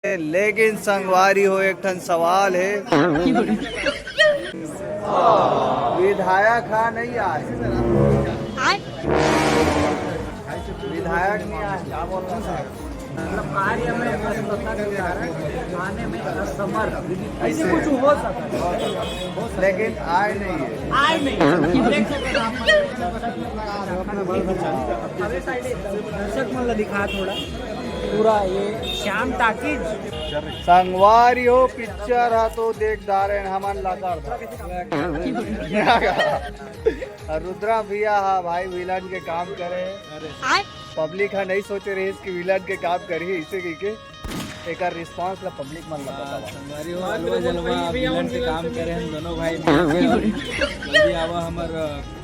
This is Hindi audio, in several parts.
लेकिन संगवारी हो एक ठन सवाल है। विधायक हाँ नहीं आए, विधायक नहीं आए, क्या बोल रहा था? कार्य में असफलता के कारण आने में असमर्थ ऐसे कुछ हो सकता है, लेकिन आए नहीं है। आए नहीं दर्शक मन दिखा थोड़ा पूरा ये श्याम टाकीज संगवारी हो पिक्चर हा तो देख दारे हमन लाकर रुद्रा भैया हा भाई विलन के काम करे, पब्लिक हा नहीं सोचे रही इसकी विलन के काम करी इसे के एक रिस्पांस ला पब्लिक मन लगा संगवारी हो अलवा जलवा विलन के काम करे हम दोनों भाई जल्दी आवा हमर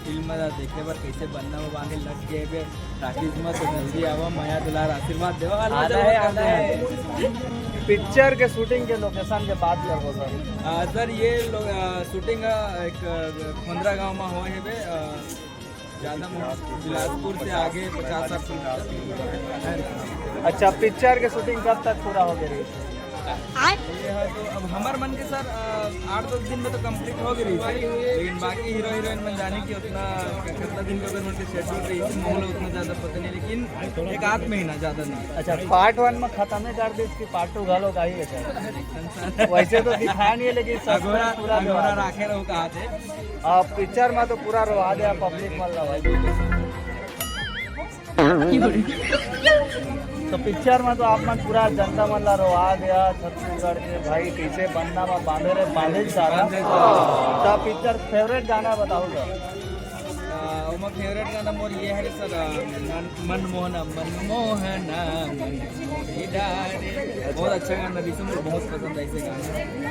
फिल्म में देखे बर कैसे बनना वो बांधे लग गए बे टाकीज में, तो जल्दी आवा माया दुलार आशीर्वाद देवा अलवा जलवा। पिक्चर के शूटिंग के लोकेशन के बात कर सर। सर ये शूटिंग एक खोंदरा गांव में हुआ है बे, ज़्यादा बिलासपुर से आगे 50-60 किलोमीटर। अच्छा, पिक्चर के शूटिंग कब तक पूरा हो गई? ये है तो अब हमार मन के सर 8-10 दिन में तो कंप्लीट हो गई थी, लेकिन बाकी हीरो हीरोइन मन जाने की उतना कितना दिन का उनके शेड्यूल रही थी मामला उतना ज़्यादा पता नहीं, लेकिन एक आध महीना ज़्यादा नहीं। अच्छा, पार्ट 1 में खत्म कर दी इसकी, पार्ट 2 घालो का ही है वैसे तो दिखाया नहीं है, लेकिन पूरा राखे रहो कहा थे आप पिक्चर में तो पूरा रोवा दे पब्लिक मन भाई। तो पिक्चर में तो आप मन पूरा जनता मन ला रोवा दिया छत्तीसगढ़ के भाई कैसे बनना में बांधे सारा। तो पिक्चर फेवरेट गाना बताओ तो? उमा फेवरेट गाना मोर ये है सर, मनमोहना मनमोहना बहुत अच्छा गाना भी, मुझे बहुत पसंद है ऐसे गाना।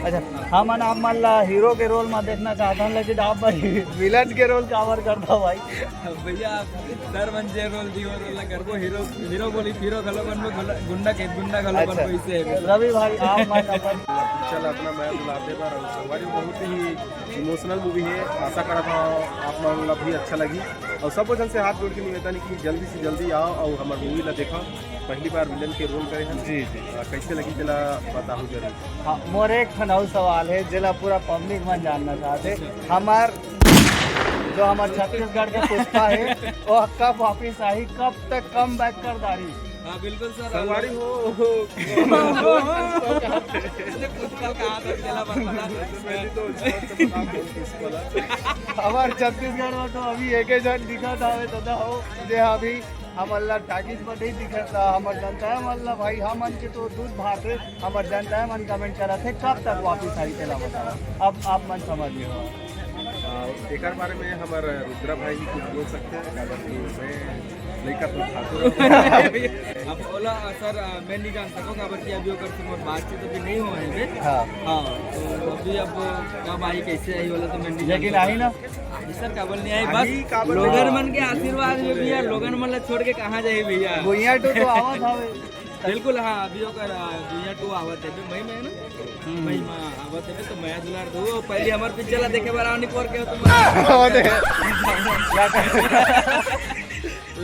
अच्छा, हम आप मान ला हीरो के रोल में देखना चाहता हूँ, लेकिन आप भाई विलन के रोल कवर करता भाई भैया सर मन जे रोल दी रोल कर को हीरो बोली हीरो खलो बन गुंडा खलो बन इसे रवि भाई आप मान अपन चल अपना मैं बुलाते बार संगवारी बहुत ही इमोशनल मूवी है। आशा करा था आप लोग भी अच्छा लगी, और सब जन से हाथ जोड़ के निवेदन कि जल्दी से जल्दी आओ और हमारे मूवी ला देखो। पहली बार विलन के रोल करे हैं जी कैसे लगी जला बताओ जरूर। हाँ, मोर एक ठनऊ सवाल है जिला पूरा पब्लिक मन जानना चाहते, हमार जो हमारे छत्तीसगढ़ के पुष्पा है वो कब वापिस आई, कब तक कम बैक कर दारी? हाँ बिल्कुल सर, संगवारी हो हमारे छत्तीसगढ़ में तो अभी एक जन दिखा था हो जे अभी हम अल्लाह टाकीज में नहीं दिखा था। हमारे जनता है मतलब भाई हम मन के तो दूध भात है, हमारे जनता है मन कमेंट करा थे कब तक वापिस आई चला बताओ, अब आप मन समझ लियो। एक बारे में हमारे रुद्रा भाई ही कुछ बोल सकते हैं, मैं नहीं कर ठाकुर अब बोला सर मैं नहीं जान सकूँ खबर की अभी कर तुम बातचीत अभी नहीं हुआ है। हाँ तो अभी अब कब आई कैसे आई वाला तो मैं नहीं, लेकिन आई ना सर काबल नहीं आई, बस लोगन मन के आशीर्वाद में भैया लोगन मन छोड़ के कहाँ जाए भैया। भुइया तो आवा था बिल्कुल हाँ, अभी ओकर दुनिया 2 आवत है मई में ना, मई में आवत है तो मैं दुलार दो पहले हमार पिक्चर ला देखे बार आनी पर के तुम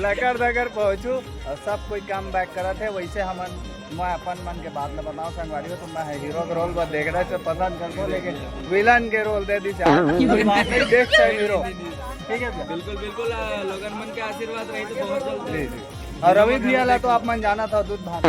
लकर दगर पहुँचू और सब कोई काम बैक करा थे। वैसे हम मैं अपन मन के बात में बताऊँ संगवारी हो तो मैं हीरो के रोल पर देख रहे थे पसंद करता हूँ, लेकिन विलन के रोल दे दी नहीं देख चाहे हीरो। ठीक है बिल्कुल बिल्कुल, लोगन मन के आशीर्वाद रही तो बहुत जल्द। और रवि भैया तो आप मन जाना था दूध भात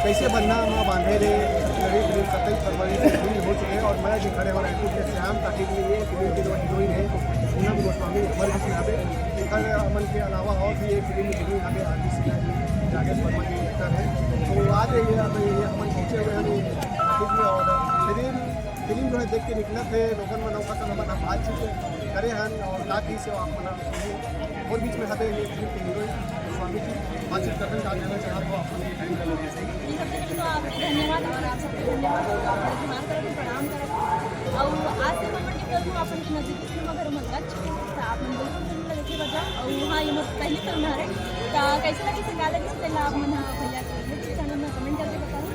कैसे बनना माँ बांधे रे 27 फरवरी से रिलीज हो चुके हैं, और मैं जो खड़े हो रहे हैं श्याम ताकि के लिए फिल्म की जो हीरोइन है पूनम गोस्वामी हमारे बीच यहाँ पे शिखर अमन के अलावा और भी एक फिल्म की यहाँ पे आर्टिस्ट राकेश वर्मा के एक्टर है, तो आज ये अमन पहुँचे हुए हैं ताकि में, और फिल्म जो है देख के निकले थे लोगन में नौका तो हमारा बातचीत करे हैं और ताकि से आप मना और बीच में खाते ये फिल्म की हीरोइन गोस्वामी जी बातचीत करने का कहना चाहा तो आप धन्यवाद आप सबको धन्यवाद प्रणाम करत और आज से अपन निकलू अपन के नजदीक फिल्म अगर मनगच तो आप मन बिल्कुल फिल्म देखे बजा और हाँ ये मत पहली फिल्म है तो कैसे लगी सिंगा लगी से आप मन भैया के चैनल में कमेंट करके बताओ।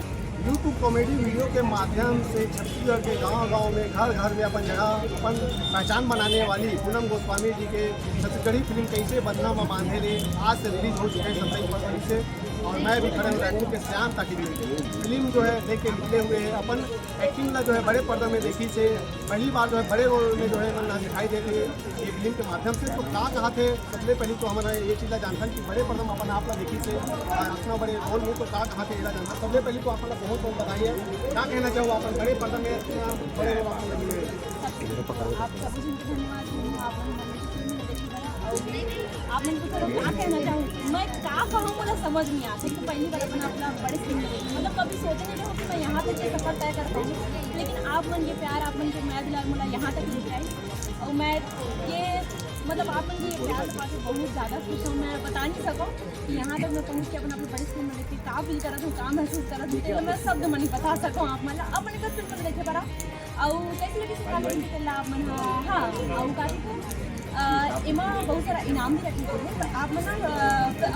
यूट्यूब कॉमेडी वीडियो के माध्यम से छत्तीसगढ़ के गांव-गांव में घर में अपन जगह अपन पहचान बनाने वाली पूनम गोस्वामी जी के छत्तीसगढ़ी फिल्म कैसे बनना में बांधे रे आज से रिलीज हो चुके हैं 27 फरवरी से, और मैं भी खड़े हूँ रायपुर के श्याम ताकि फिल्म जो है देख के निकले हुए हैं अपन एक्टिंग ला जो है बड़े पर्दे में देखी से पहली बार जो है बड़े रोल में जो है ना दिखाई देती है ये फिल्म के माध्यम से। तो कहा थे सबसे पहले तो हमारा ये चीज़ जानता कि बड़े पर्दे में अपन आप ला देखी से इतना बड़े रोल में तो कहा थे जानता सबसे पहले तो अपना बहुत बहुत बधाई है। क्या कहना चाहो अपन बड़े पर्दे में इतना बड़े रोल आपको लगी है? आप सभी को धन्यवाद दूँ। आप मन को थोड़ा क्या कहना चाहूँ मैं क्या कहूँ मुझे समझ नहीं आता कि पहली बार अपना बड़े स्क्रीन में देखी मतलब कभी सोचे नहीं रहो कि मैं यहाँ तक ये सफ़र तय कर पाऊँ लेकिन आप मन के प्यार आप मन के मैं दिलार मुझे यहाँ तक लेके आई और मैं ये मतलब आप मन के प्यार पाके बहुत ज़्यादा खुश हूँ। मैं बता नहीं सकूँ कि यहाँ तक मैं पहुँच के अपने बड़ी स्क्रीन में देखी क्या फील करा हूँ क्या महसूस करा हूँ तो मैं शब्द मन बता सकूँ आप मतलब अपने बस फिल्म में देखे पड़ा और कैसे लगे सिखा आप मन हाँ और काफ़ी एमा बहुत सारा इनाम भी रखे हुए हैं। आप मतलब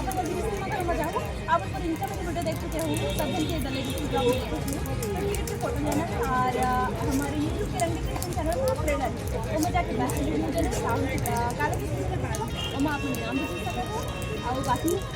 अपन अगर मजा हो आप पर इनका मैंने वीडियो देख चुके हो सब जन के दले की फोटो लेना और हमारे यूट्यूब के रंग क्रिएशन चैनल में ट्रेलर वो मैं जाके मुझे ना शाम काले और मैं अपने इनाम भी दे सकता हूँ और बाकी